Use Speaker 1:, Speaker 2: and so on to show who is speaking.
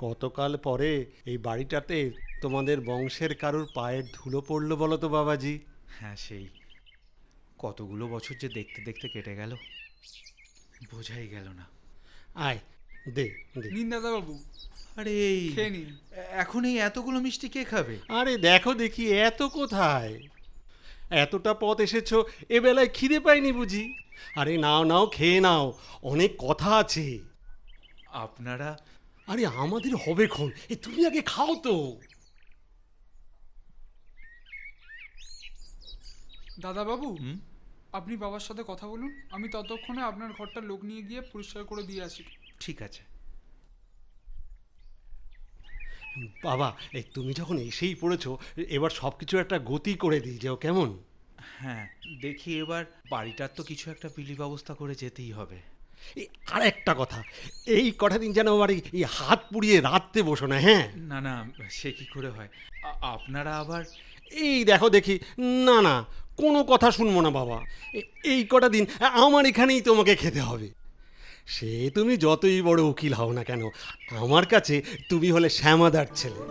Speaker 1: কতকাল পরে এই বাড়িটাতে তোমাদের বংশের কারুর পায়ের ধুলো পড়লো বলো তো বাবাজি।
Speaker 2: হ্যাঁ, সেই কতগুলো বছর যে দেখতে দেখতে কেটে গেল, বোঝাই গেল না।
Speaker 1: আয়, দে দে।
Speaker 3: নিন দাদাবাবু,
Speaker 2: আরে এই
Speaker 3: খেয়ে নিন।
Speaker 2: এখন এই এতগুলো মিষ্টি কে খাবে?
Speaker 1: আরে দেখো দেখি, এত কোথায়? এতটা পথ এসেছো, এ বেলায় খিদে পাইনি বুঝি? আরে নাও নাও, খেয়ে নাও, অনেক কথা আছে।
Speaker 2: আপনারা?
Speaker 1: আরে আমাদের হবে খন, এ তুমি আগে খাও তো।
Speaker 3: দাদাবাবু,
Speaker 2: হুম?
Speaker 3: আপনি বাবার সাথে কথা বলুন, আমি ততক্ষণে আপনার ঘরটা লোক নিয়ে গিয়ে পরিষ্কার করে দিয়ে আসি।
Speaker 2: ঠিক আছে।
Speaker 1: বাবা, এই তুমি যখন এসেই পড়েছো, এবার সব কিছু একটা গতি করে দিই যাও, কেমন?
Speaker 2: হ্যাঁ, দেখি এবার বাড়িটার তো কিছু একটা বিলি ব্যবস্থা করে যেতেই হবে।
Speaker 1: এই আর একটা কথা, এই কটা দিন যেন আমার এই হাত পুড়িয়ে রাঁধতে বসো না, হ্যাঁ?
Speaker 2: না না, সে কি করে হয়? আপনারা আবার?
Speaker 1: এই দেখো দেখি, না না, কোনো কথা শুনবো না বাবা। এই কটা দিন আমার এখানেই তোমাকে খেতে হবে। সে তুমি যতই বড় উকিল হও না কেন, আমার কাছে তুমি হলে শ্যামাদার ছেলে।